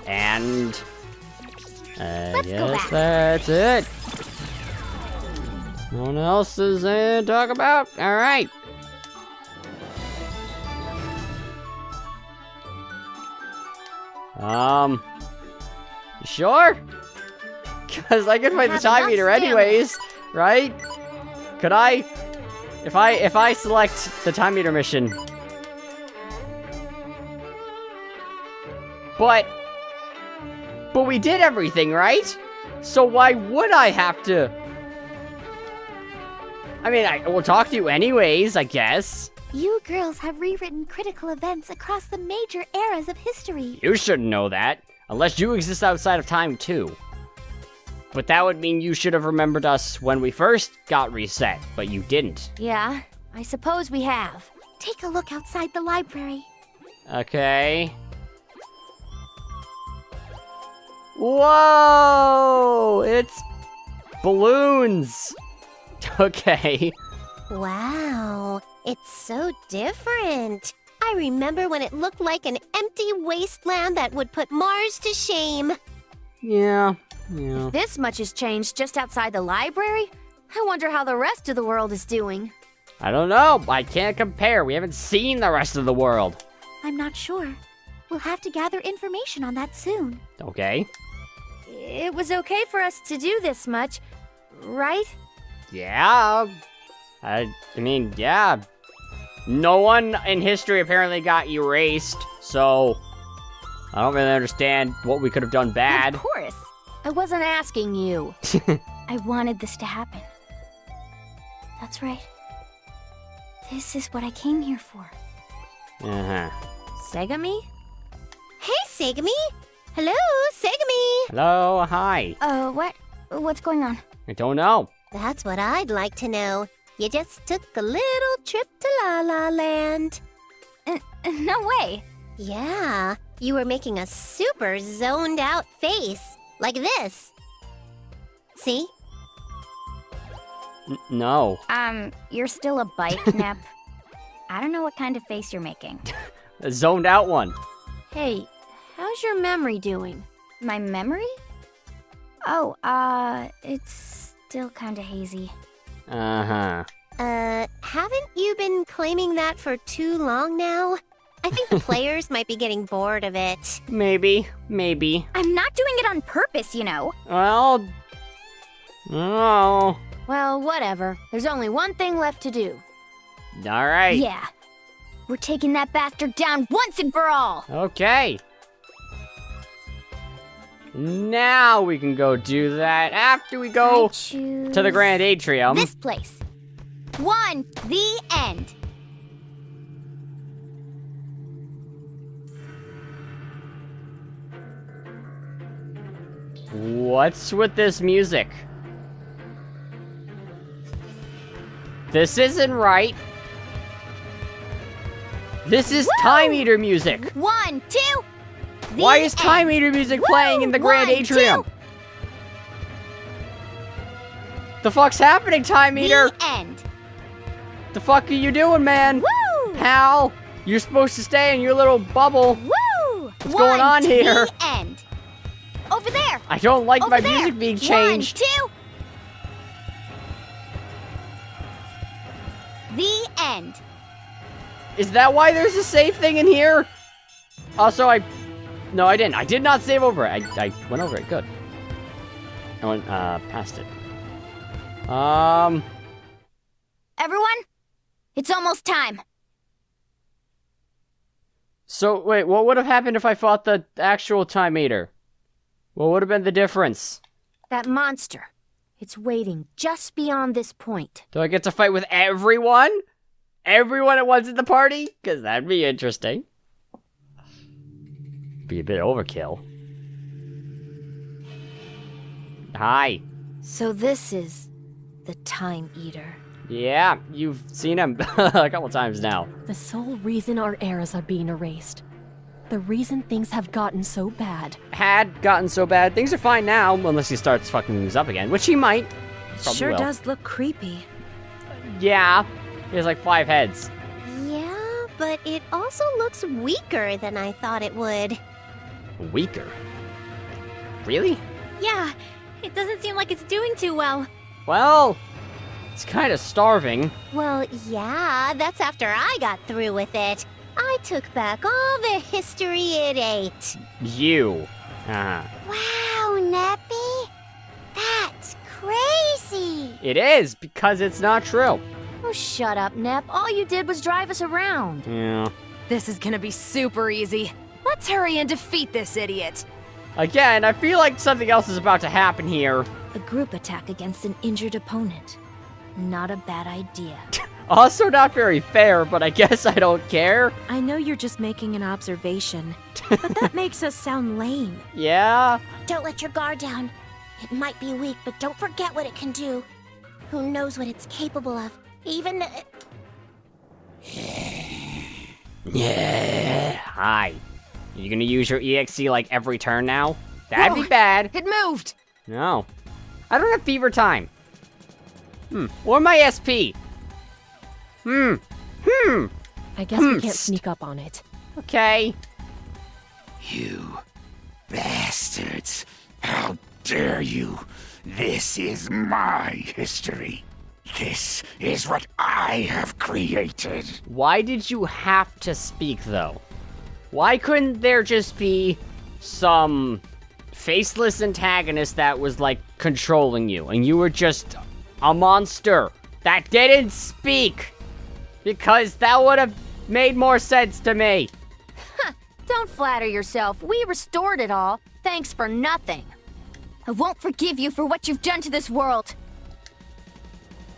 And I Let's go guess back. that's it. No one else is to talk about? Alright. You sure? Because I could find the have time enough meter stamina. anyways, right? Could I? If I select the time meter mission. But we did everything, right? So why would I have to? I mean, I will talk to you anyways, I guess. You girls have rewritten critical events across the major eras of history. You shouldn't know that, unless you exist outside of time too. But that would mean you should have remembered us when we first got reset, but you didn't. Yeah, I suppose we have. Take a look outside the library. Okay. Whoa! It's balloons! Okay. Wow, it's so different. I remember when it looked like an empty wasteland that would put Mars to shame. Yeah. This much has changed just outside the library? I wonder how the rest of the world is doing. I don't know. I can't compare. We haven't seen the rest of the world. I'm not sure. We'll have to gather information on that soon. Okay. It was okay for us to do this much, right? Yeah. I mean, yeah. No one in history apparently got erased, so I don't really understand what we could have done bad. Of course. I wasn't asking you. I wanted this to happen. That's right. This is what I came here for. Uh-huh. Segami? Hey, Segami! Hello, Segami! Hello, hi. What's going on? I don't know. That's what I'd like to know. You just took a little trip to La La Land. No way. Yeah, you were making a super zoned out face. Like this. See? No. You're still a bite, Nep. I don't know what kind of face you're making. A zoned out one. Hey, how's your memory doing? My memory? Oh, it's still kinda hazy. Uh-huh. Haven't you been claiming that for too long now? I think the players might be getting bored of it. Maybe. I'm not doing it on purpose, you know. Well, oh. Well, whatever. There's only one thing left to do. All right. Yeah. We're taking that bastard down once and for all. Okay. Now we can go do that after we go I choose to the Grand Atrium. this place. The end. What's with this music? This isn't right. This is time eater music. 1, 2. Why is time eater music playing in the Grand 1, Atrium? 2. The fuck's happening, time eater? The end. The fuck are you doing, man? Woo! Hal, you're supposed to stay in your little bubble. Woo! What's going on here? The end. Over there. I don't like Over my there. music being changed. 1, 2. The end. Is that why there's a save thing in here? Also, no, I didn't. I did not save over it. I went over it. Good. I went past it. Everyone, it's almost time. So, wait, what would have happened if I fought the actual time meter? What would have been the difference? That monster. It's waiting just beyond this point. Do I get to fight with everyone? Everyone at once at the party? Because that'd be interesting. Be a bit overkill. Hi. So this is the Time Eater. Yeah, you've seen him a couple times now. The sole reason our eras are being erased. The reason things have gotten so bad. Had gotten so bad. Things are fine now, unless he starts fucking things up again, which he might. It Probably sure will. does look creepy. Yeah, he has like 5 heads. Yeah, but it also looks weaker than I thought it would. Weaker? Really? Yeah, it doesn't seem like it's doing too well. Well, it's kind of starving. Well, yeah, that's after I got through with it. I took back all the history it ate. You. Uh-huh. Wow, Neppy. That's crazy. It is, because it's not true. Oh, shut up, Nep. All you did was drive us around. Yeah. This is gonna be super easy. Let's hurry and defeat this idiot. Again, I feel like something else is about to happen here. A group attack against an injured opponent. Not a bad idea. Also not very fair, but I guess I don't care. I know you're just making an observation, but that makes us sound lame. Yeah? Don't let your guard down. It might be weak, but don't forget what it can do. Who knows what it's capable of? Even the... Yeah. Hi. You gonna use your EXC like every turn now? That'd be Whoa. bad. It moved! No. I don't have fever time. Or my SP. I guess we can't Psst. sneak up on it. Okay. You bastards! How dare you! This is my history. This is what I have created. Why did you have to speak, though? Why couldn't there just be some faceless antagonist that was, like, controlling you, and you were just a monster that didn't speak? Because that would have made more sense to me. Don't flatter yourself. We restored it all. Thanks for nothing. I won't forgive you for what you've done to this world.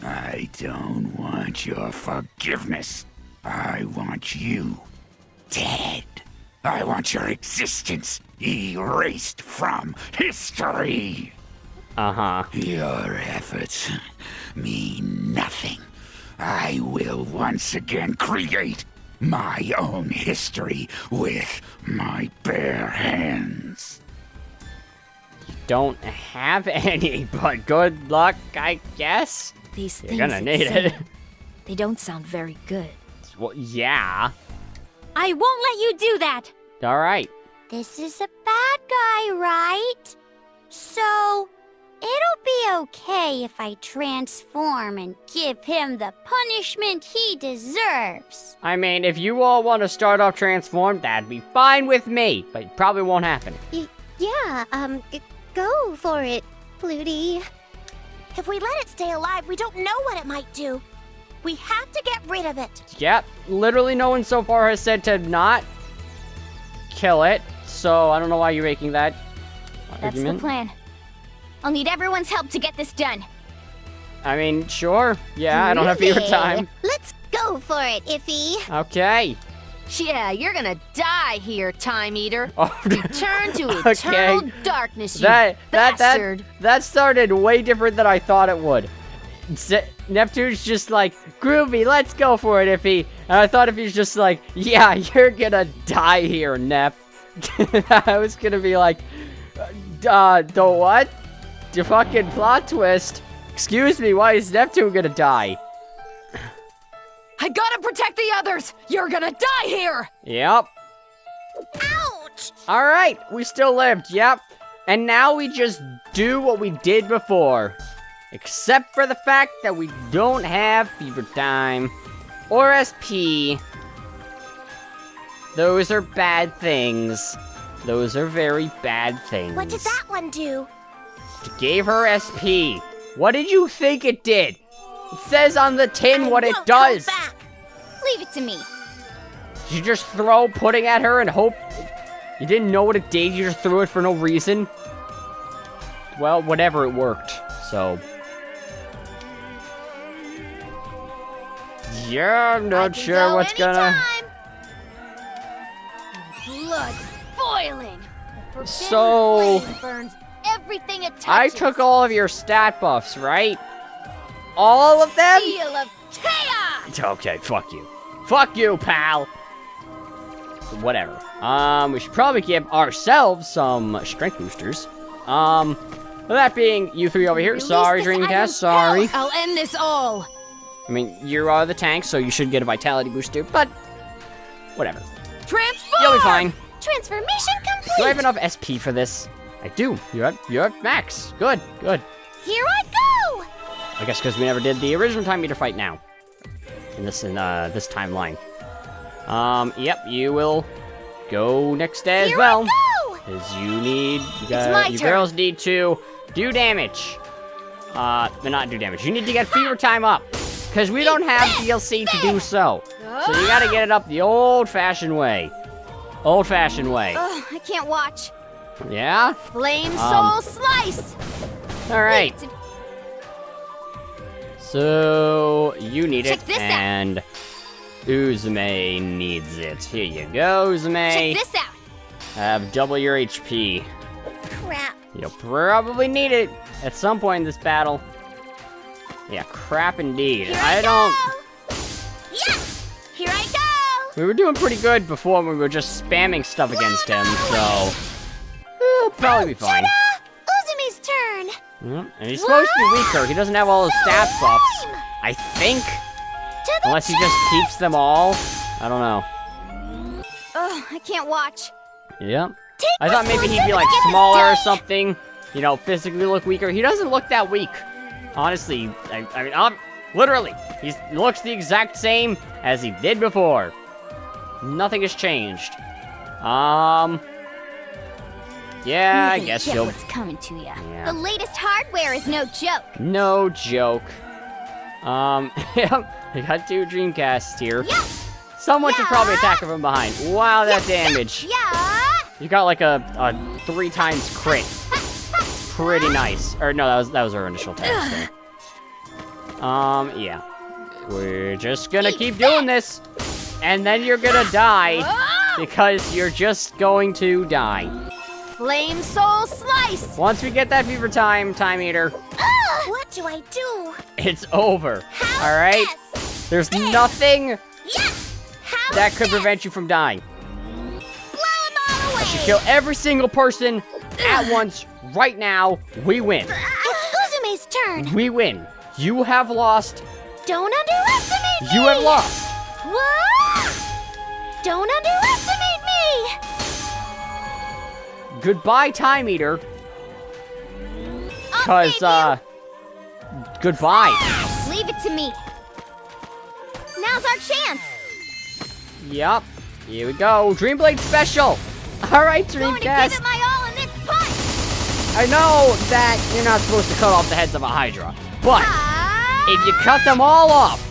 I don't want your forgiveness. I want you dead. I want your existence erased from history. Uh-huh. Your efforts mean nothing. I will once again create my own history with my bare hands. Don't have any, but good luck, I guess. These You're things gonna need say, it. They don't sound very good. Well, yeah. I won't let you do that. All right. This is a bad guy, right? So, it'll be okay if I transform and give him the punishment he deserves. I mean, if you all want to start off transformed, that'd be fine with me, but it probably won't happen. Yeah, go for it, Flutie. If we let it stay alive, we don't know what it might do. We have to get rid of it. Yep, literally no one so far has said to not kill it, so I don't know why you're making that That's the argument. plan. I'll need everyone's help to get this done. I mean, sure. Yeah, I don't have fever time. Let's go for it, Iffy. Okay. Yeah, you're gonna die here, Time Eater. Oh, Return to Okay. eternal darkness, you that bastard. started way different than I thought it would. Neptune's just like, groovy, let's go for it, Iffy. And I thought if he's just like, yeah, you're gonna die here, Nep. I was gonna be like, the what? The fucking plot twist. Excuse me, why is Neptune gonna die? I gotta protect the others! You're gonna die here! Yep. Ouch! Alright, we still lived, yep. And now we just do what we did before. Except for the fact that we don't have fever time or SP. Those are bad things. Those are very bad things. What did that one do? It gave her SP. What did you think it did? It says on the tin what it Won't does. go back. Leave it to me. Did you just throw pudding at her and hope you didn't know what it did? You just threw it for no reason? Well, whatever, it worked. So. Yeah, I'm I not can sure go what's gonna. anytime. Blood boiling. The forbidden So. flame burns everything it touches. I took all of your stat buffs, right? All of them? Seal of chaos. Okay, fuck you. Fuck you, pal! Whatever. We should probably give ourselves some strength boosters. With that being you three over here, Release sorry, this Dreamcast, item. sorry. I'll end this all! I mean, you are the tank, so you should get a vitality booster, but whatever. Transform! You'll be fine. Transformation complete. Do I have enough SP for this? I do. You're at max. Good, good. Here I go! I guess because we never did the original time meter fight now. In this timeline. Yep, you will go next as well. Because you girls need to do damage. Not do damage. You need to get fever time up. Because we don't have DLC to do so. So you gotta get it up the old-fashioned way. Old-fashioned way. Ugh, I can't watch. Yeah? Flame Soul Slice! Alright. So, you need Check it, this out. and Uzume needs it. Here you go, Uzume. Check this out! Have double your HP. Crap. You'll probably need it at some point in this battle. Yeah, crap indeed. Here I don't... Yeah! Here I go! We were doing pretty good before when we were just spamming stuff against him, so... It'll probably be fine. Uzumi's turn! And he's supposed to be weaker. He doesn't have all his stats buffs. I think. Unless he just keeps them all. I don't know. Ugh, I can't watch. Yep. I thought maybe he'd be like smaller or something. You know, physically look weaker. He doesn't look that weak. Honestly, I mean, literally, he looks the exact same as he did before. Nothing has changed. Yeah, I guess Get you'll... what's coming to ya. Yeah. The latest hardware is no joke. No joke. Yep, I got 2 Dreamcasts here. Yeah. Someone should probably attack him from behind. Wow, that damage. Yeah! You got like a 3 times crit. Pretty nice. Or no, that was our initial attack. So. Yeah. We're just gonna keep doing this. And then you're gonna die. Because you're just going to die. Flame Soul Slice! Once we get that fever time eater, What do I do? it's over. How Alright? this? There's nothing Yeah! How that could this? prevent you from dying. Blow 'em all away! I should kill every single person at once, right now. We win. It's Uzume's turn. We win. You have lost. Don't underestimate me! You have lost. What? Don't underestimate me! Goodbye, Time Eater. I'll save Goodbye. Leave it to me. Now's our chance. Yep. Here we go. Dreamblade Special. All right, Going to give Dreamcast. it my all in this punch. I know that you're not supposed to cut off the heads of a Hydra, but if you cut them all off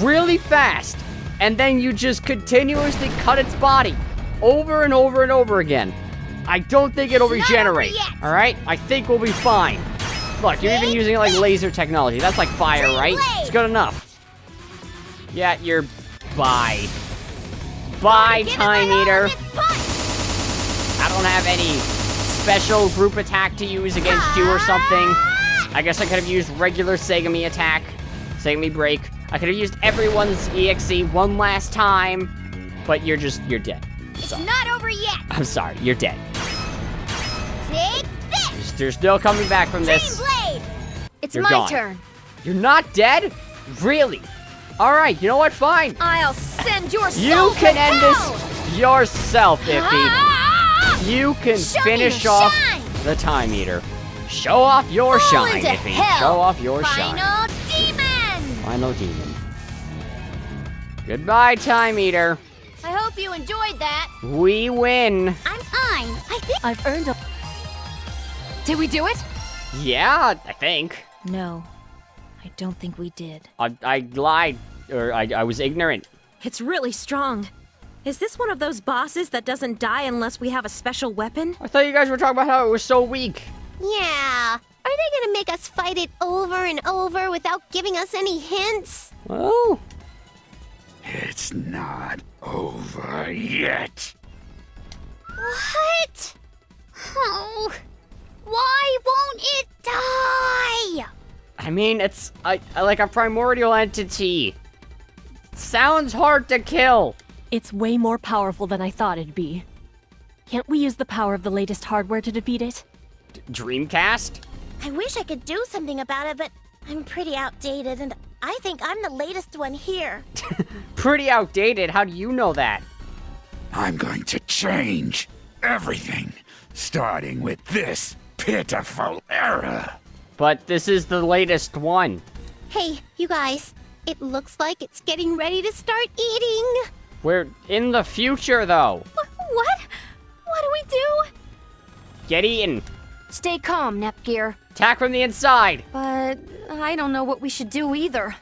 really fast, and then you just continuously cut its body over and over and over again, I don't think it'll It's not regenerate. over yet. All right? I think we'll be fine. Look, you're even using like laser technology. That's like fire, right? Blade. It's good enough. Yeah, you're bye. Bye, Give it Time my all in Eater. this punch. I don't have any special group attack to use against you or something. I guess I could have used regular Segami attack. Segami break. I could have used everyone's EXE one last time. But you're dead. It's not over yet. I'm sorry, you're dead. Take this. There's no coming back from this. Blade. It's You're my gone. turn. You're not dead? Really? Alright, you know what? Fine. I'll send your soul You to can end hell! this yourself, Iffy. Ah! You can Show me finish your off shine. the Time Eater. Show off your Fall shine, into Iffy. hell. Show off your shine. Final demon. Final demon. Goodbye, Time Eater. I hope you enjoyed that. We win. I think I've earned a... Did we do it? Yeah, I think. No, I don't think we did. I lied. Or I was ignorant. It's really strong. Is this one of those bosses that doesn't die unless we have a special weapon? I thought you guys were talking about how it was so weak. Yeah. Are they gonna make us fight it over and over without giving us any hints? Oh. It's not over yet. What? Oh. Why won't it die? I mean, it's like a primordial entity. Sounds hard to kill. It's way more powerful than I thought it'd be. Can't we use the power of the latest hardware to defeat it? Dreamcast? I wish I could do something about it, but I'm pretty outdated, and I think I'm the latest one here. Pretty outdated. How do you know that? I'm going to change everything starting with this pitiful error. But this is the latest one. Hey, you guys. It looks like it's getting ready to start eating. We're in the future, though. What? What do we do? Get eaten. Stay calm, Nepgear. Attack from the inside. But I don't know what we should do either.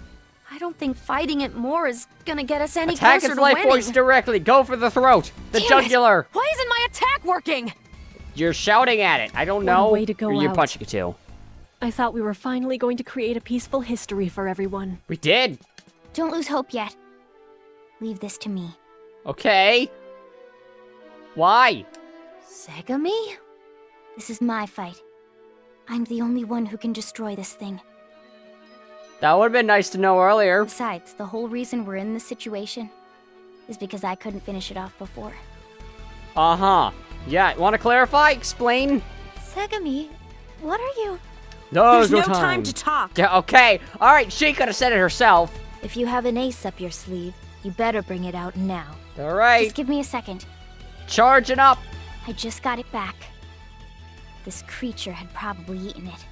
I don't think fighting it more is gonna get us any Attack closer its to life winning. force directly. Go for the throat. The Damn it! jugular. Why isn't my attack working? You're shouting at it. I don't What a know. way to go Or you're out. punching it too. I thought we were finally going to create a peaceful history for everyone. We did. Don't lose hope yet. Leave this to me. Okay. Why? Segami? This is my fight. I'm the only one who can destroy this thing. That would have been nice to know earlier. Besides, the whole reason we're in this situation is because I couldn't finish it off before. Uh-huh. Yeah, want to clarify? Explain? Segami, what are you? No, There's no time. time to talk. Yeah, okay. All right, she could have said it herself. If you have an ace up your sleeve, you better bring it out now. All right. Just give me a second. Charging up. I just got it back. This creature had probably eaten it.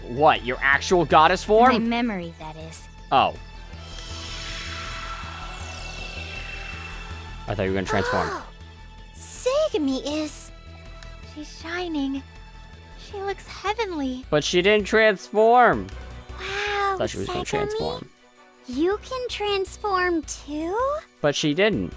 What, your actual goddess My form? memory, that is. Oh. I thought you were going to transform. Segami is... She's shining. She looks heavenly. But she didn't transform. Wow, Thought she was going to Segami, transform. You can transform too? But she didn't.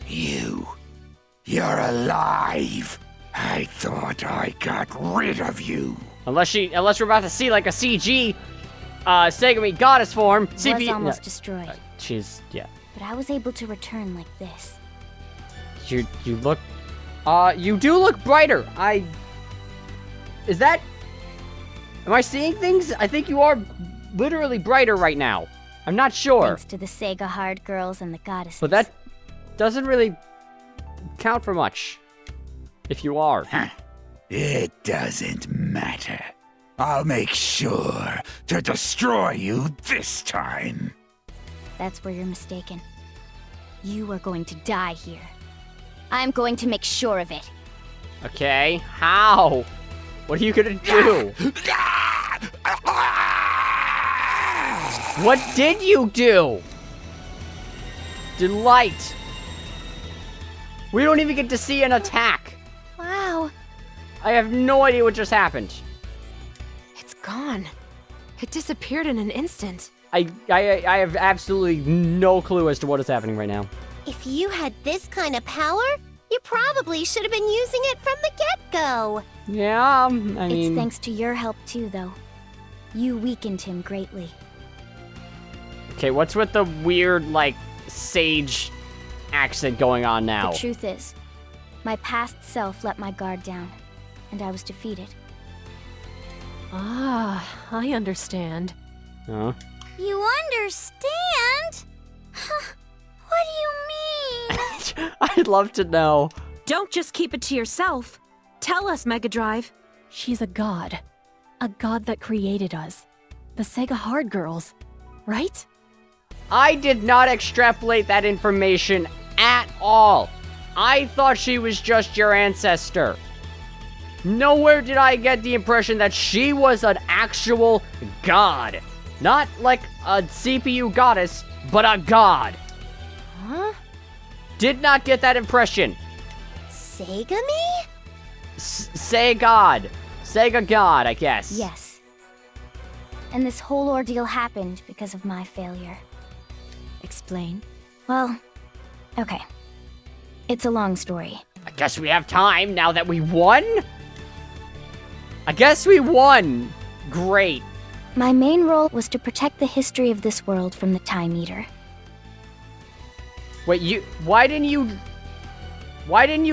You're alive. I thought I got rid of you. Unless we're about to see like a CG Segami goddess form. Was CP almost destroyed. yeah. But I was able to return like this. You look you do look brighter. Is that Am I seeing things? I think you are literally brighter right now. I'm not sure. Thanks to the Sega hard girls and the goddesses. But that doesn't really count for much. If you are. It doesn't matter. I'll make sure to destroy you this time. That's where you're mistaken. You are going to die here. I'm going to make sure of it. Okay. How? What are you gonna do? What did you do? Delight. We don't even get to see an attack. Wow, I have no idea what just happened. It's gone. It disappeared in an instant. I have absolutely no clue as to what is happening right now. If you had this kind of power, you probably should have been using it from the get-go. Yeah, I It's mean... thanks to your help too, though. You weakened him greatly. Okay, what's with the weird, like, sage accent going on now? The truth is, my past self let my guard down, and I was defeated. Ah, I understand. Huh? You understand? Huh, what do you mean? I'd love to know. don't just keep it to yourself. Tell us, Mega Drive. She's a god. A god that created us. The Sega Hard Girls. Right? I did not extrapolate that information at all. I thought she was just your ancestor. Nowhere did I get the impression that she was an actual god. Not like a CPU goddess, but a god. Huh? Did not get that impression. Segami? Say god. Sega god, I guess. Yes. And this whole ordeal happened because of my failure. Explain. Well, okay. It's a long story. I guess we have time now that we won? I guess we won. Great. My main role was to protect the history of this world from the Time Eater. Wait, why didn't you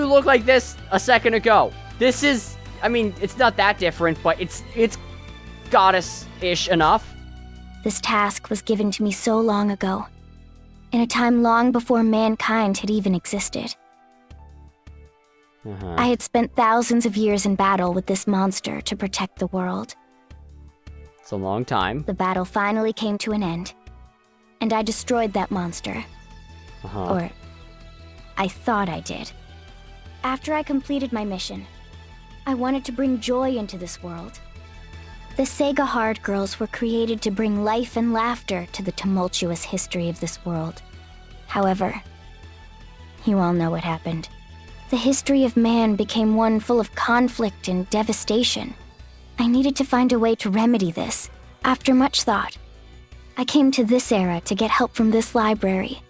look like this a second ago? This is, I mean, it's not that different, but it's goddess-ish enough. This task was given to me so long ago, in a time long before mankind had even existed. I had spent thousands of years in battle with this monster to protect the world. It's a long time. The battle finally came to an end, and I destroyed that monster. Or, I thought I did. After I completed my mission, I wanted to bring joy into this world. The Sega Hard Girls were created to bring life and laughter to the tumultuous history of this world. However, you all know what happened. The history of man became one full of conflict and devastation. I needed to find a way to remedy this. After much thought, I came to this era to get help from this library,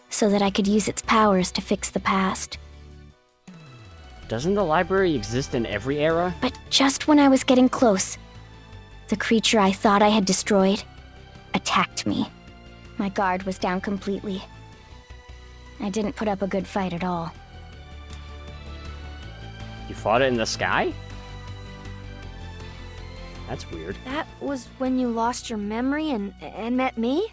so that I could use its powers to fix the past. Doesn't the library exist in every era? But just when I was getting close, the creature I thought I had destroyed attacked me. My guard was down completely. I didn't put up a good fight at all. You fought it in the sky? That's weird. That was when you lost your memory and met me?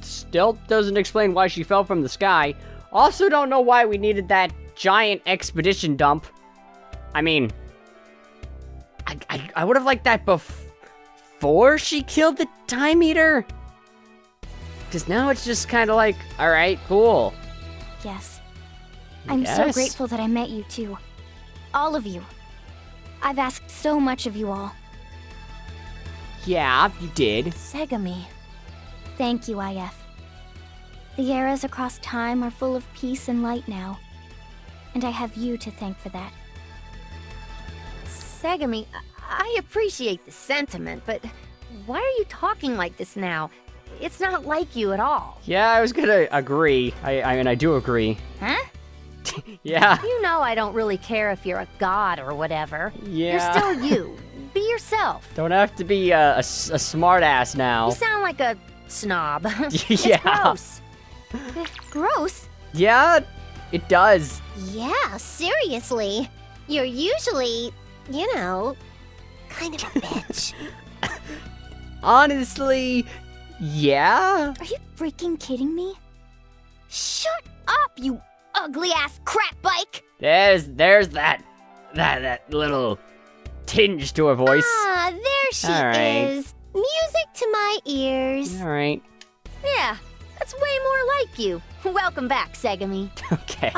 Still doesn't explain why she fell from the sky. Also don't know why we needed that giant expedition dump. I mean, I would have liked that before she killed the Time Eater. Because now it's just kind of like, alright, cool. Yes. I'm so grateful that I met you too. All of you. I've asked so much of you all. Yeah, you did. Segami. Thank you, IF. The eras across time are full of peace and light now. And I have you to thank for that. Segami, I appreciate the sentiment, but why are you talking like this now? It's not like you at all. Yeah, I was gonna agree. I mean, I do agree. Huh? Yeah. You know I don't really care if you're a god or whatever. Yeah. You're still you. Be yourself. Don't have to be a smart ass now. You sound like a snob. Yeah. It's gross. Gross? Yeah, it does. Yeah, seriously. You're usually, you know, kind of a bitch. Honestly, yeah. Are you freaking kidding me? Shut up, you ugly-ass crap bike! There's that little tinge to her voice. Ah, there she All right. is. Music to my ears. All right. Yeah, that's way more like you. Welcome back, Segami. Okay.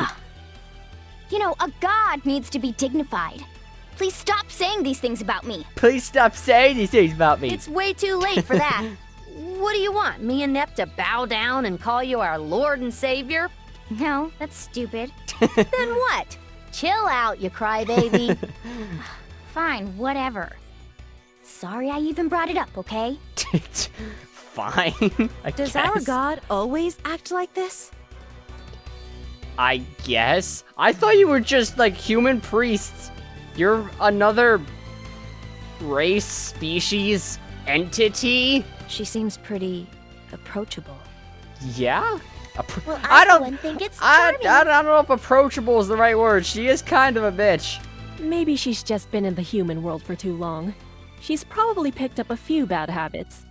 You know, a god needs to be dignified. Please stop saying these things about me. Please stop saying these things about me. It's way too late for that. What do you want, me and Nep to bow down and call you our Lord and Savior? No, that's stupid. Then what? Chill out, you crybaby. Fine, whatever. Sorry I even brought it up, okay? Fine. I Does guess. our god always act like this? I guess. I thought you were just like human priests. You're another race, species, entity. She seems pretty approachable. Yeah. Well, I don't. one think it's I charming. don't know if approachable is the right word. She is kind of a bitch. Maybe she's just been in the human world for too long. She's probably picked up a few bad habits.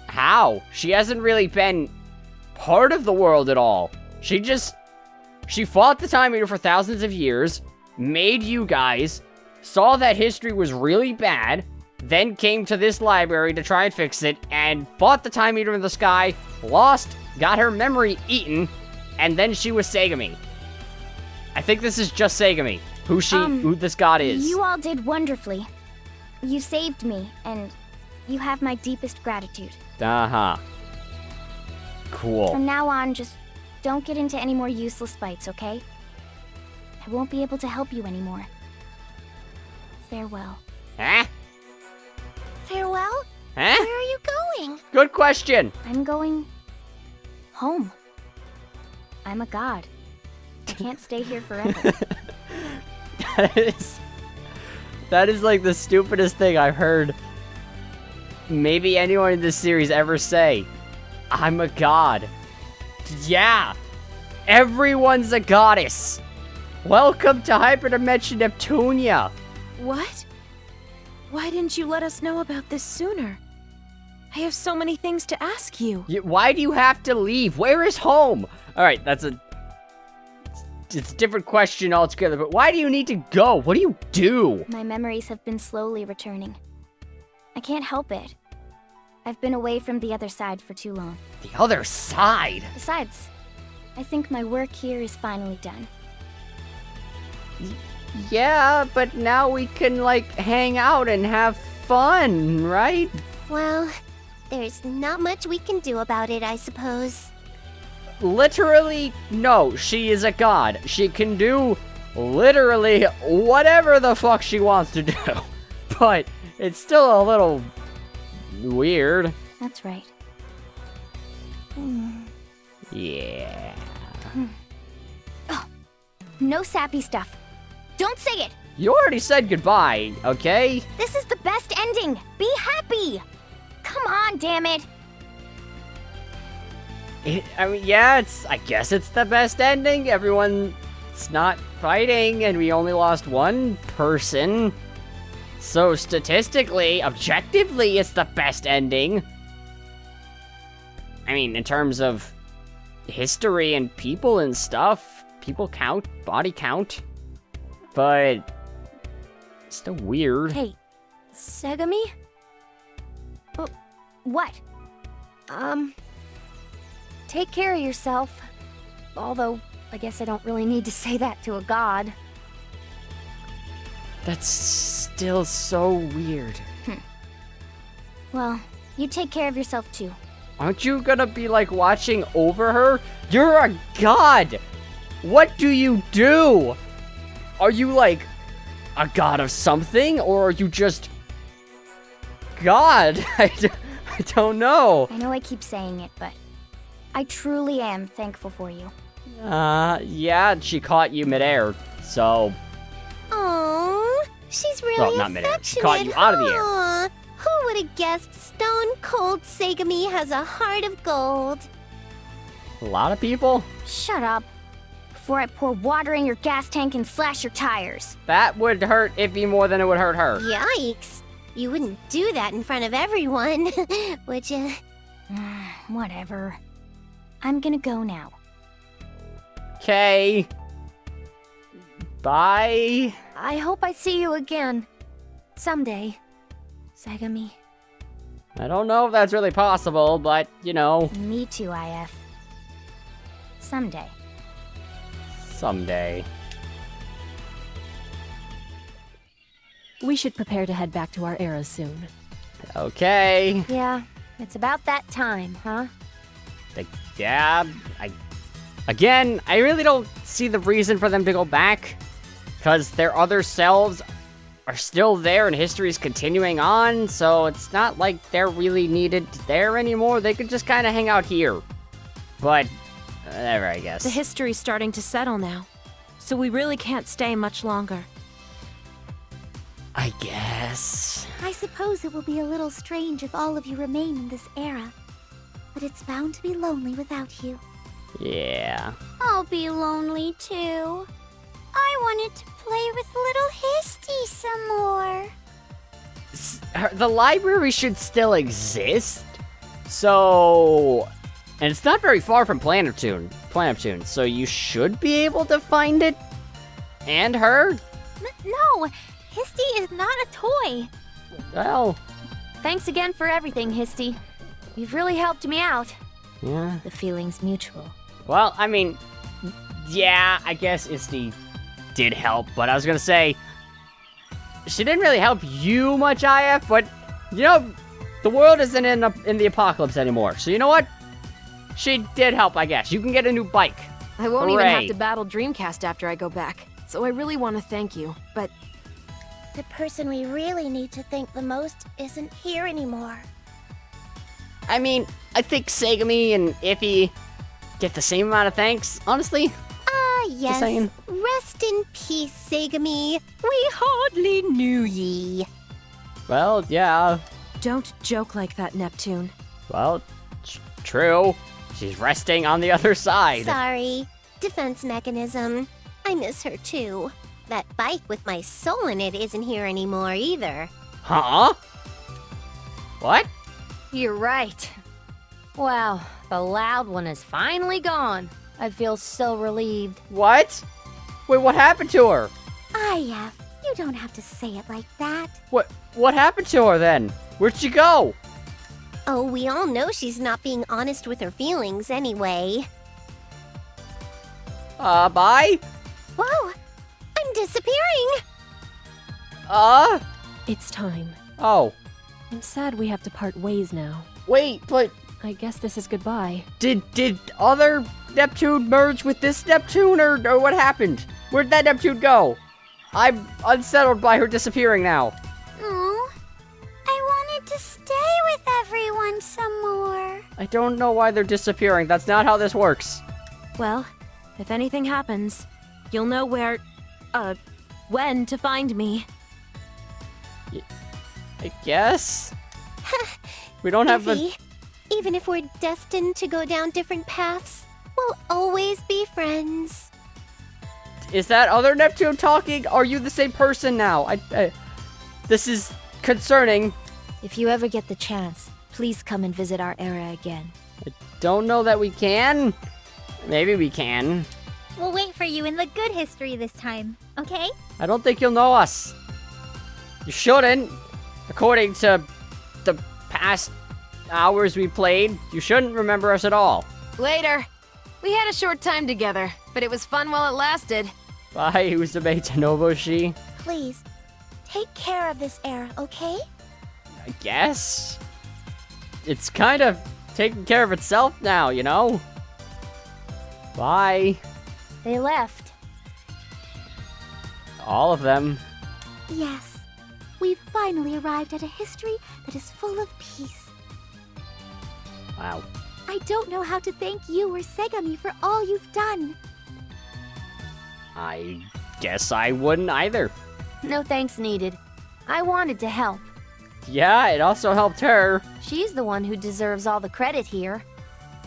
How? She hasn't really been part of the world at all. She fought the Time Eater for thousands of years, made you guys, saw that history was really bad, then came to this library to try and fix it, and fought the Time Eater in the sky, lost, got her memory eaten, and then she was Segami. I think this is just Segami, who this god is. You all did wonderfully. You saved me, and you have my deepest gratitude. Uh-huh. Cool. From now on, just don't get into any more useless fights, okay? I won't be able to help you anymore. Farewell. Huh? Farewell? Huh? Where are you going? Good question. I'm going home. I'm a god. I can't stay here forever. That is like the stupidest thing I've heard maybe anyone in this series ever say. I'm a god. Yeah. Everyone's a goddess. Welcome to Hyperdimension Neptunia. What? Why didn't you let us know about this sooner? I have so many things to ask you. Why do you have to leave? Where is home? Alright, it's a different question altogether, but why do you need to go? What do you do? My memories have been slowly returning. I can't help it. I've been away from the other side for too long. The other side? Besides, I think my work here is finally done. Yeah, but now we can, like, hang out and have fun, right? Well, there's not much we can do about it, I suppose. Literally, no, she is a god. She can do literally whatever the fuck she wants to do. But it's still a little weird. That's right. Yeah. No sappy stuff. Don't say it! You already said goodbye, okay? This is the best ending! Be happy! Come on, damn it! I mean, yeah, I guess it's the best ending. Everyone's not fighting, and we only lost one person. So statistically, objectively, it's the best ending. I mean, in terms of history and people and stuff, people count, body count. But it's still weird. Hey, Segami? What? Take care of yourself. Although, I guess I don't really need to say that to a god. That's still so weird. Well, you take care of yourself too. Aren't you gonna be, like, watching over her? You're a god! What do you do? Are you, like, a god of something? Or are you just God? I don't know. I know I keep saying it, but I truly am thankful for you. Yeah, she caught you midair, so... Aww, she's really Well, not midair. She affectionate. caught you out of the air. Aw, who would have guessed Stone Cold Segami has a heart of gold? A lot of people? Shut up. Before I pour water in your gas tank and slash your tires. That would hurt Iffy more than it would hurt her. Yikes. You wouldn't do that in front of everyone, would you? Whatever. I'm gonna go now. Okay. Bye. I hope I see you again. Someday. Segami. I don't know if that's really possible, but, you know, Me too, IF. Someday. someday. We should prepare to head back to our era soon. Okay. Yeah, it's about that time, huh? Yeah, Again, I really don't see the reason for them to go back. Because their other selves are still there and history's continuing on, so it's not like they're really needed there anymore. They could just kind of hang out here. But, whatever, I guess. The history's starting to settle now, so we really can't stay much longer. I guess. I suppose it will be a little strange if all of you remain in this era. But it's bound to be lonely without you. Yeah. I'll be lonely too. I wanted to play with little Histy some more. The library should still exist. So... And it's not very far from Planeptune, so you should be able to find it. And her. No, Histy is not a toy. Well, Thanks again for everything, Histy. You've really helped me out. yeah. The feeling's mutual. Well, I mean, yeah, I guess Isty did help, but I was gonna say, she didn't really help you much, IF, but, you know, the world isn't in the apocalypse anymore, so you know what? She did help, I guess. You can get a new bike. I won't even have Hooray. to battle Dreamcast after I go back, so I really want to thank you, but The person we really need to thank the most isn't here anymore. I mean, I think Segami and Iffy get the same amount of thanks, honestly. Ah, yes. saying. Rest in peace, Segami. We hardly knew ye. Well, yeah. Don't joke like that, Neptune. Well, true. She's resting on the other side. Sorry. Defense mechanism. I miss her too. That bike with my soul in it isn't here anymore either. Huh? What? You're right. Wow, the loud one is finally gone. I feel so relieved. What? Wait, what happened to her? You don't have to say it like that. What happened to her then? Where'd she go? Oh, we all know she's not being honest with her feelings anyway. Bye? Whoa! I'm It's time. Oh. I'm sad we have to part ways now. Wait, but I guess this is goodbye. did other Neptune merge with this Neptune, or what happened? Where'd that Neptune go? I'm unsettled by her disappearing now. Oh, I wanted to stay with everyone some more. I don't know why they're disappearing. That's not how this works. Well, if anything happens, you'll know when to find me. I guess? We don't have the... Effie, even if we're destined to go down different paths, we'll always be friends. Is that other Neptune talking? Are you the same person now? This is concerning. If you ever get the chance, please come and visit our era again. Don't know that we can. Maybe we can. We'll wait for you in the good history this time, okay? I don't think you'll know us. You shouldn't. According to the past hours we played, you shouldn't remember us at all. Later. We had a short time together, but it was fun while it lasted. Bye, Uzume Tanoboshi. Please, take care of this era, okay? I guess. It's kind of taking care of itself now, you know? Bye. They left. All of them. Yes. We've finally arrived at a history that is full of peace. Wow. I don't know how to thank you or Segami for all you've done. I guess I wouldn't either. No thanks needed. I wanted to help. Yeah, it also helped her. She's the one who deserves all the credit here.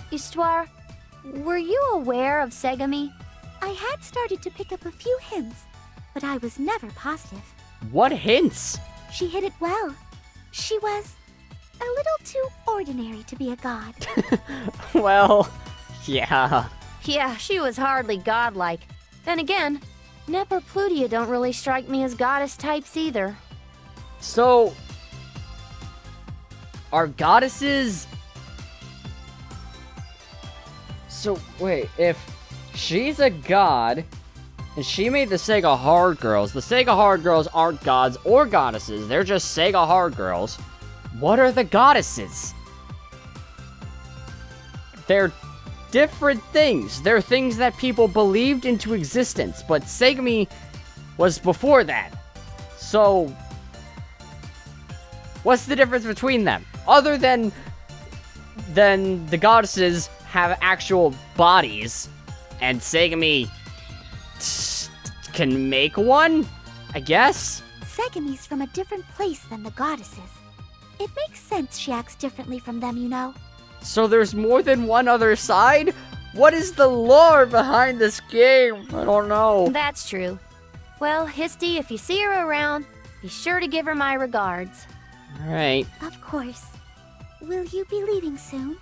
Histoire, were you aware of Segami? I had started to pick up a few hints, but I was never positive. What hints? She hid it well. She was a little too ordinary to be a god. Well, yeah. Yeah, she was hardly godlike. Then again, Nep or Plutia don't really strike me as goddess types either. So, are goddesses... So, wait, if she's a god, and she made the Sega Hard Girls, the Sega Hard Girls aren't gods or goddesses, they're just Sega Hard Girls. What are the goddesses? They're different things. They're things that people believed into existence, but Segami was before that. So, what's the difference between them? Other than the goddesses have actual bodies, and Segami can make one, I guess? Segami's from a different place than the goddesses. It makes sense she acts differently from them, you know. So there's more than one other side? What is the lore behind this game? I don't know. That's true. Well, Histy, if you see her around, be sure to give her my regards. Alright. Of course. Will you be leaving soon?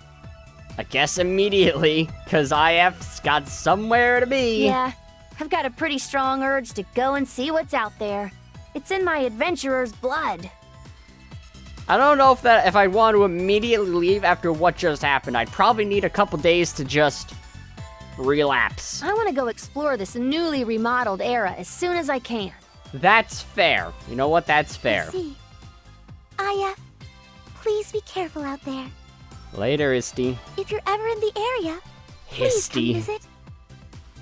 I guess immediately, because IF's got somewhere to be. Yeah, I've got a pretty strong urge to go and see what's out there. It's in my adventurer's blood. I don't know if I'd want to immediately leave after what just happened. I'd probably need a couple days to just relapse. I want to go explore this newly remodeled era as soon as I can. That's fair. You know what? That's fair. I see. IF, please be careful out there. Later, Histy. If you're ever in the area, please come Histy. visit.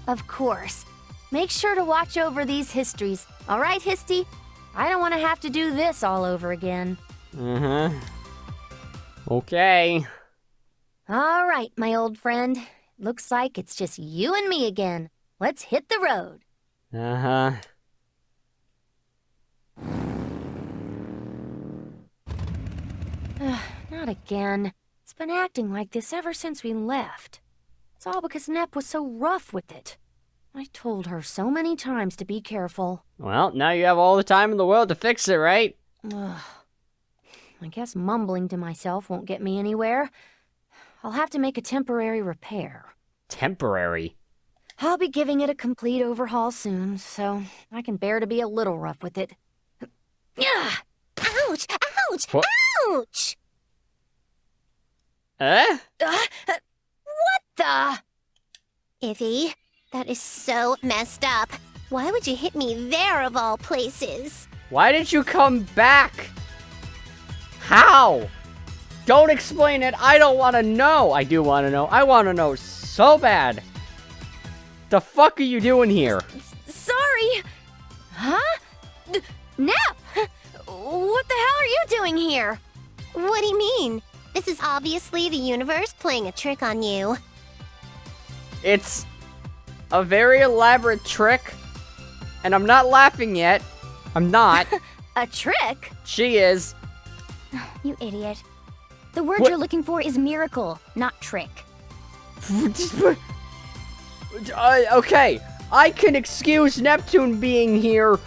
Of course. Make sure to watch over these histories. All right, Histy? I don't want to have to do this all over again. Uh-huh. Okay. All right, my old friend. Looks like it's just you and me again. Let's hit the road. Uh-huh. Not again. It's been acting like this ever since we left. It's all because Nep was so rough with it. I told her so many times to be careful. Well, now you have all the time in the world to fix it, right? Ugh. I guess mumbling to myself won't get me anywhere. I'll have to make a temporary repair. Temporary? I'll be giving it a complete overhaul soon, so I can bear to be a little rough with it. Yeah. Ouch! Ouch! What? Ouch! What the? Iffy, that is so messed up. Why would you hit me there of all places? Why did you come back? How? Don't explain it. I don't want to know. I do want to know. I want to know so bad. The fuck are you doing here? Sorry. Huh? Nep! What the hell are you doing here? What do you mean? This is obviously the universe playing a trick on you. It's a very elaborate trick, and I'm not laughing yet. I'm not. A trick? She is. You idiot. The word What? you're looking for is miracle, not trick. Okay, I can excuse Neptune being here.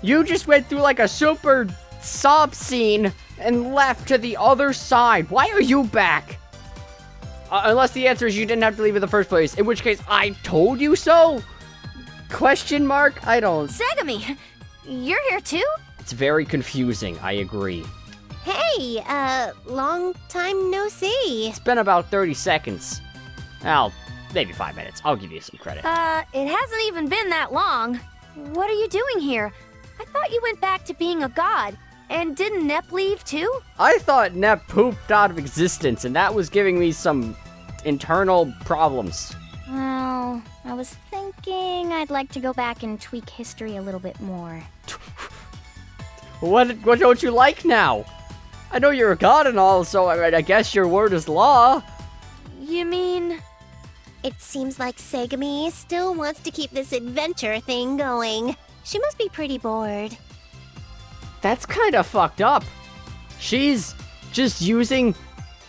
You just went through like a super sob scene and left to the other side. Why are you back? Unless the answer is you didn't have to leave in the first place, in which case I told you so? Question mark? I don't. Segami, you're here too? It's very confusing, I agree. Hey, long time no see. It's been about 30 seconds. Well, maybe 5 minutes. I'll give you some credit. It hasn't even been that long. What are you doing here? I thought you went back to being a god. And didn't Nep leave too? I thought Nep pooped out of existence, and that was giving me some internal problems. Well, I was thinking I'd like to go back and tweak history a little bit more. What don't you like now? I know you're a god and all, so I guess your word is law. You mean... It seems like Segami still wants to keep this adventure thing going. She must be pretty bored. That's kind of fucked up. She's just using...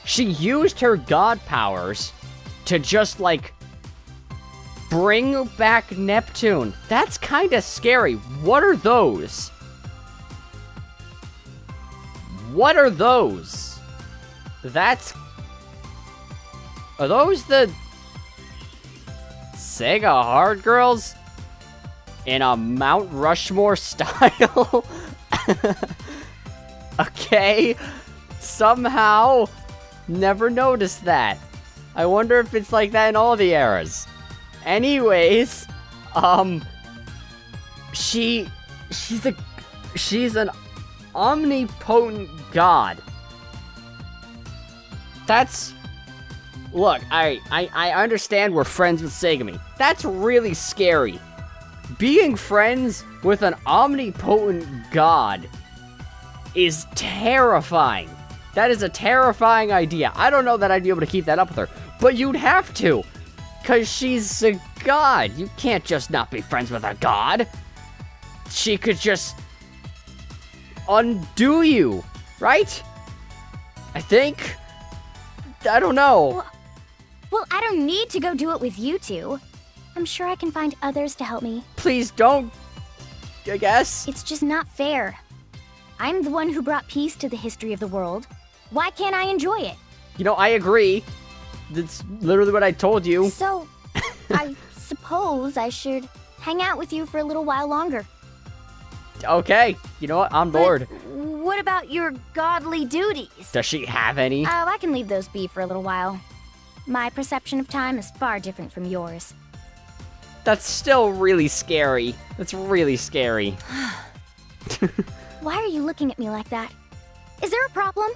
She used her god powers to just, like, bring back Neptune. That's kind of scary. What are those? What are those? Are those the Sega Hard Girls? In a Mount Rushmore style? Okay. Somehow, never noticed that. I wonder if it's like that in all the eras. Anyways, she's an omnipotent god. That's... Look, I understand we're friends with Segami. That's really scary. Being friends with an omnipotent god is terrifying. That is a terrifying idea. I don't know that I'd be able to keep that up with her, but you'd have to, because she's a god. You can't just not be friends with a god. She could just undo you, right? I think. I don't know. Well, I don't need to go do it with you two. I'm sure I can find others to help me. Please don't, I guess. It's just not fair. I'm the one who brought peace to the history of the world. Why can't I enjoy it? You know, I agree. That's literally what I told you. So, I suppose I should hang out with you for a little while longer. Okay, you know what? I'm bored. What about your godly duties? Does she have any? Oh, I can leave those be for a little while. My perception of time is far different from yours. That's still really scary. That's really scary. Why are you looking at me like that? Is there a problem?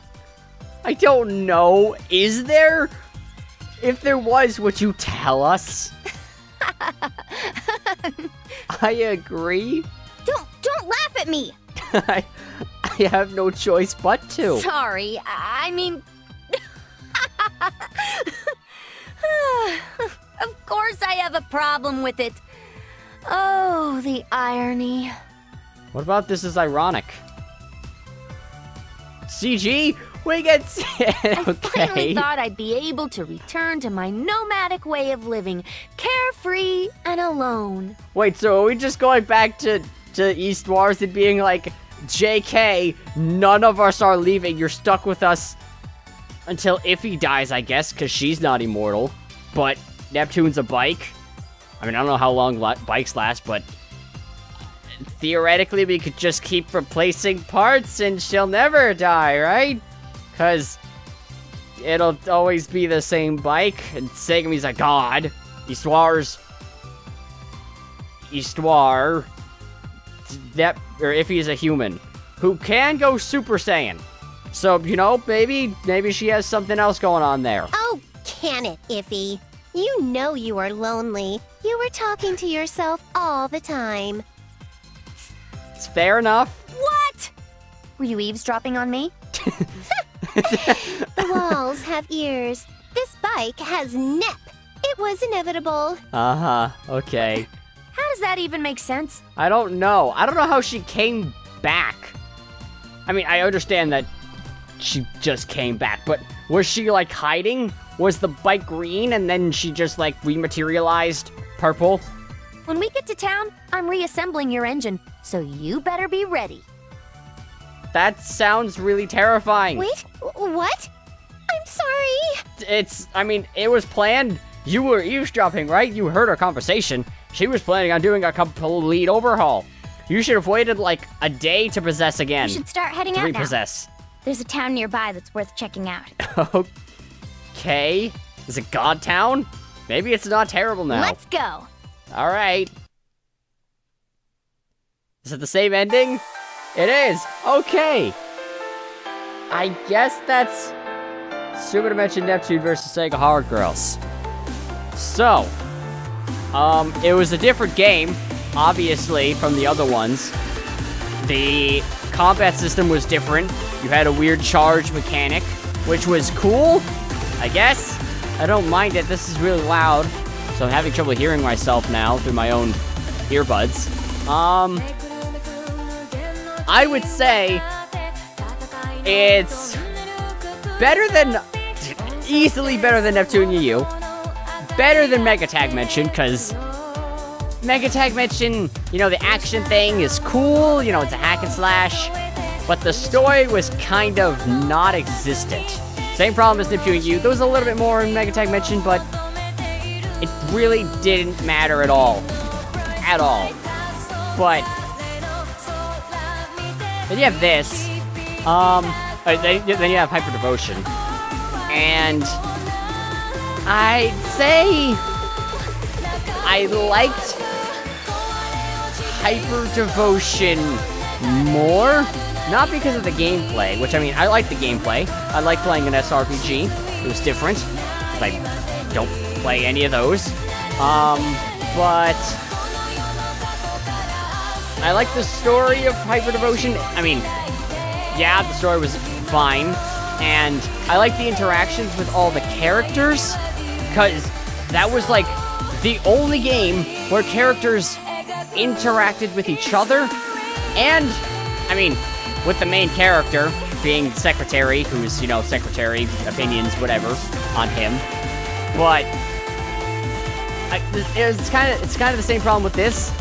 I don't know. Is there? If there was, would you tell us? I agree. Don't laugh at me! I have no choice but to. Sorry, I mean... Of course I have a problem with it. Oh, the irony. What about this is ironic? CG? We get... I finally Okay. thought I'd be able to return to my nomadic way of living, carefree and alone. Wait, so are we just going back to East Wars and being like, JK, none of us are leaving, you're stuck with us until Iffy dies, I guess, because she's not immortal. But Neptune's a bike. I mean, I don't know how long bikes last, but theoretically we could just keep replacing parts and she'll never die, right? Because it'll always be the same bike, and Segami's a god. Histoire. if he's a human, who can go Super Saiyan. So, maybe she has something else going on there. Oh, can it, Iffy? You know you are lonely. You were talking to yourself all the time. It's fair enough. What? Were you eavesdropping on me? The walls have ears. This bike has Nep. It was inevitable. Uh-huh, okay. How does that even make sense? I don't know. I don't know how she came back. I mean, I understand that she just came back, but was she, like, hiding? Was the bike green and then she just, like, rematerialized purple? When we get to town, I'm reassembling your engine, so you better be ready. That sounds really terrifying. Wait, what? I'm sorry. It was planned. You were eavesdropping, right? You heard our conversation. She was planning on doing a complete overhaul. You should have waited, like, a day to possess again. We should start heading to out now. repossess. There's a town nearby that's worth checking out. Okay. Is it God Town? Maybe it's not terrible now. Let's go. All right. Is it the same ending? It is. Okay. I guess that's Superdimension Neptune versus Sega Hard Girls. So, it was a different game, obviously, from the other ones. The combat system was different. You had a weird charge mechanic, which was cool, I guess. I don't mind it. This is really loud, so I'm having trouble hearing myself now through my own earbuds. I would say it's easily better than Neptunia U. Better than Mega Tag Mention, because Mega Tag Mention, the action thing is cool, it's a hack and slash, but the story was kind of not existent. Same problem as Neptunia U. There was a little bit more in Mega Tag Mention, but it really didn't matter at all. At all. But then you have this. Then you have Hyper Devotion. And I'd say I liked Hyper Devotion more. Not because of the gameplay, which, I like the gameplay. I like playing an SRPG. It was different. I don't play any of those. But I like the story of Hyper Devotion. Yeah, the story was fine. And I like the interactions with all the characters, because that was, like, the only game where characters interacted with each other. And, with the main character being Secretary, who's, Secretary, opinions, whatever, on him. But it's kind of the same problem with this.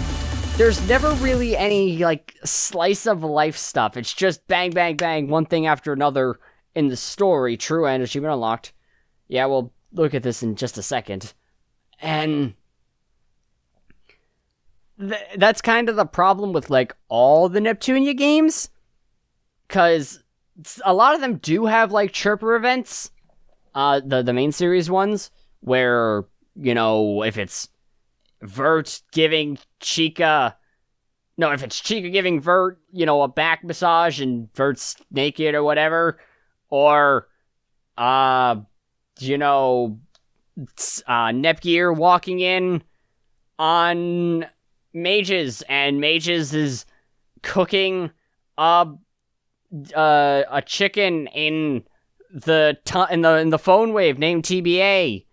There's never really any, like, slice of life stuff. It's just bang, bang, bang, one thing after another in the story. True end achievement unlocked. Yeah, we'll look at this in just a second. And that's kind of the problem with, like, all the Neptunia games. Because a lot of them do have, like, chirper events. The main series ones, where, if it's Vert giving Chica... No, if it's Chica giving Vert, a back massage and Vert's naked or whatever. Or, Nepgear walking in on Mages, and Mages is cooking a chicken in the phone wave named TBA,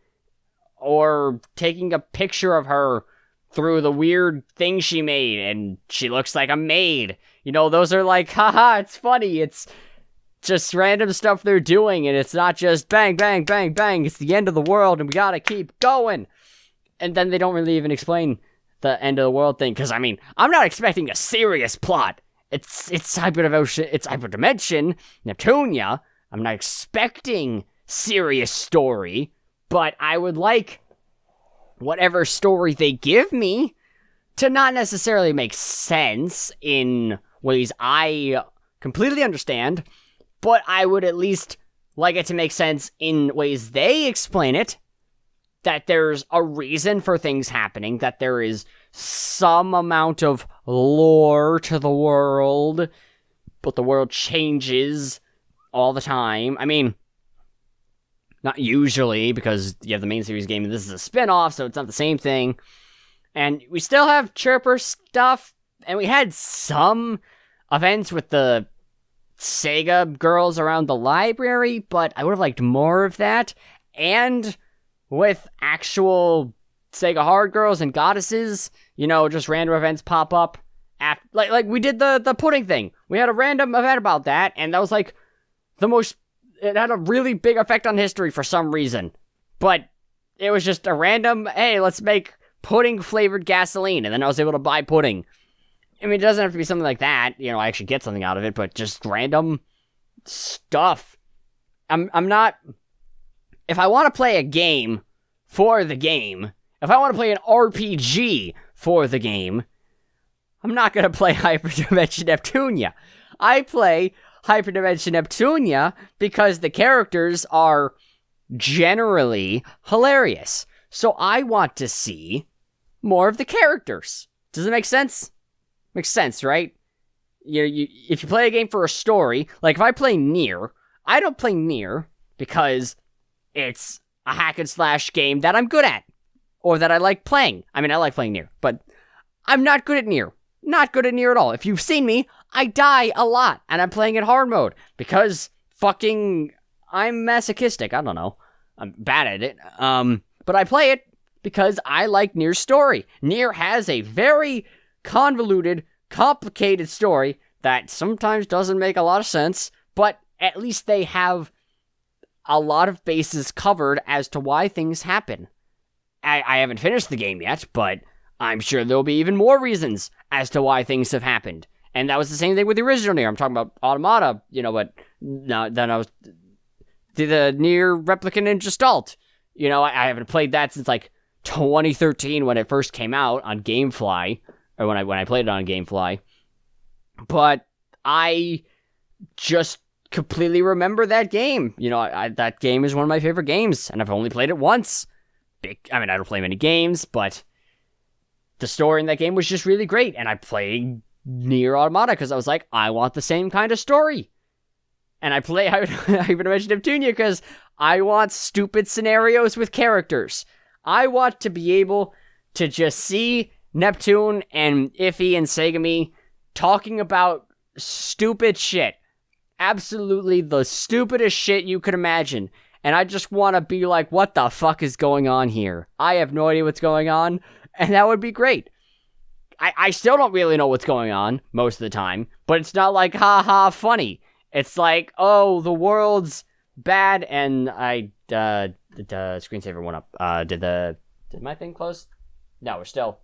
or taking a picture of her through the weird thing she made, and she looks like a maid. Those are like, haha, it's funny. It's just random stuff they're doing, and it's not just bang, bang, bang, bang. It's the end of the world, and we gotta keep going. And then they don't really even explain the end of the world thing, because, I'm not expecting a serious plot. It's Hyper Devotion, it's Hyperdimension, Neptunia. I'm not expecting serious story, but I would like whatever story they give me to not necessarily make sense in ways I completely understand, but I would at least like it to make sense in ways they explain it, that there's a reason for things happening, that there is some amount of lore to the world, but the world changes all the time. I mean, not usually, because you have the main series game and this is a spin-off, so it's not the same thing. And we still have Chirper stuff, and we had some events with the Sega girls around the library, but I would have liked more of that. And with actual Sega hard girls and goddesses, you know, just random events pop up. Like we did the pudding thing. We had a random event about that, and that was like it had a really big effect on history for some reason. But it was just a random, hey, let's make pudding-flavored gasoline, and then I was able to buy pudding. I mean, it doesn't have to be something like that, you know, I actually get something out of it, but just random stuff. I'm not... If I want to play a game for the game, if I want to play an RPG for the game, I'm not going to play Hyperdimension Neptunia. I play Hyperdimension Neptunia because the characters are generally hilarious. So I want to see more of the characters. Does it make sense? Makes sense, right? If you play a game for a story, like if I play Nier, I don't play Nier because it's a hack and slash game that I'm good at, or that I like playing. I mean, I like playing Nier, but I'm not good at Nier. Not good at Nier at all. If you've seen me, I die a lot, and I'm playing in hard mode, because I'm masochistic. I don't know. I'm bad at it. But I play it because I like Nier's story. Nier has a very convoluted, complicated story that sometimes doesn't make a lot of sense, but at least they have a lot of bases covered as to why things happen. I haven't finished the game yet, but I'm sure there'll be even more reasons as to why things have happened. And that was the same thing with the original Nier. I'm talking about Automata, you know, but no, then I was the Nier Replicant in Gestalt. You know, I haven't played that since like 2013 when it first came out on GameFly, or when I played it on GameFly. But I just completely remember that game. You know, that game is one of my favorite games, and I've only played it once. I mean, I don't play many games, but the story in that game was just really great, and I played Nier Automata because I was like, I want the same kind of story. And I play Hyperdimension Neptunia because I want stupid scenarios with characters. I want to be able to just see Neptune and Iffy and Segami talking about stupid shit. Absolutely the stupidest shit you could imagine. And I just want to be like, what the fuck is going on here? I have no idea what's going on, and that would be great. I still don't really know what's going on most of the time, but it's not like, haha, funny. It's like, oh, the world's bad, and the screensaver went up. Did my thing close? No, we're still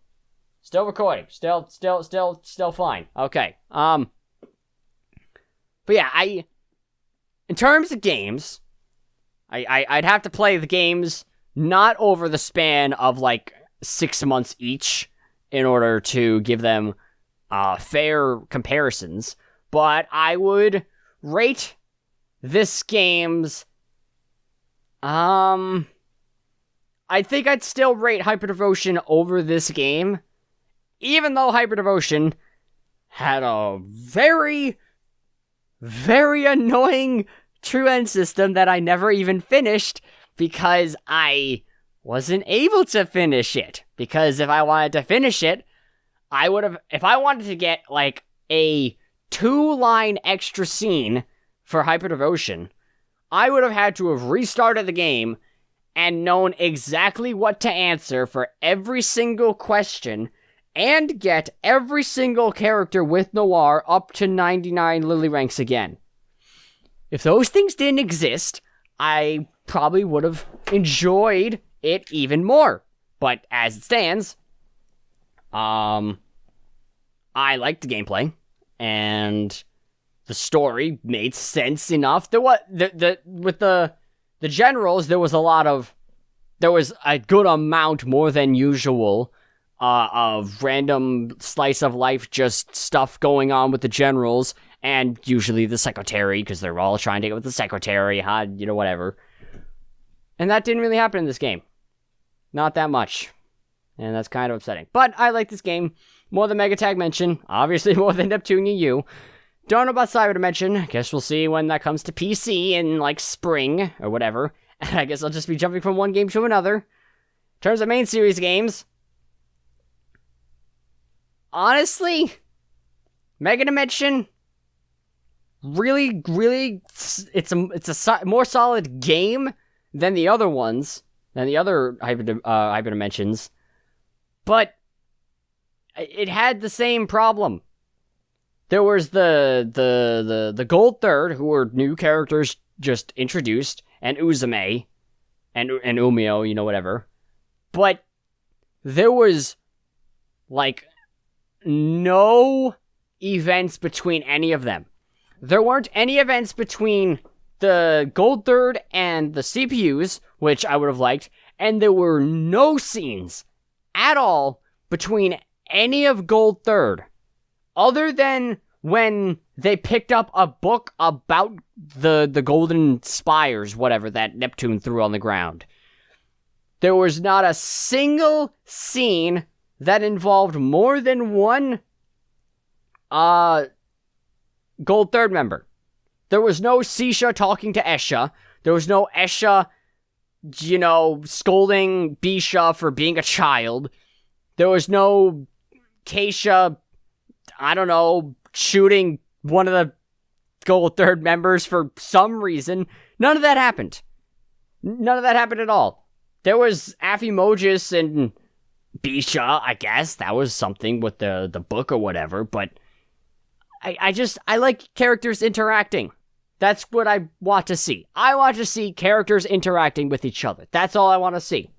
recording. Still fine. Okay. But yeah, in terms of games, I'd have to play the games not over the span of like 6 months each in order to give them fair comparisons, but I would rate this game's I think I'd still rate Hyper Devotion over this game, even though Hyper Devotion had a very, very annoying true end system that I never even finished because I wasn't able to finish it. Because if I wanted to finish it, I would have, if I wanted to get like a 2-line extra scene for Hyper Devotion, I would have had to have restarted the game and known exactly what to answer for every single question and get every single character with Noir up to 99 Lily ranks again. If those things didn't exist, I probably would have enjoyed it even more. But as it stands, I liked the gameplay, and the story made sense enough. With the generals, there was a good amount more than usual of random slice of life, just stuff going on with the generals, and usually the secretary, because they're all trying to get with the secretary, whatever. And that didn't really happen in this game. Not that much. And that's kind of upsetting. But I like this game more than Mega Tag Mention, obviously more than Neptunia U. Don't know about Cyberdimension. Guess we'll see when that comes to PC in, like, spring, or whatever. And I guess I'll just be jumping from one game to another. In terms of main series games, honestly, Mega Dimension, really, it's a more solid game than the other ones, than the other Hyperdimensions, but it had the same problem. There was the Gold Third, who were new characters just introduced, and Uzume, and Umio, you know, whatever. But there was, like, no events between any of them. There weren't any events between the Gold Third and the CPUs, which I would have liked, and there were no scenes at all between any of Gold Third, other than when they picked up a book about the golden spires, whatever, that Neptune threw on the ground. There was not a single scene that involved more than one Gold Third member. There was no Sisha talking to Esha. There was no Esha, you know, scolding Bisha for being a child. There was no Keisha, I don't know, shooting one of the Gold Third members for some reason. None of that happened. None of that happened at all. There was Aphimogis and Bisha, I guess. That was something with the book or whatever, but I like characters interacting. That's what I want to see. I want to see characters interacting with each other. That's all I want to see.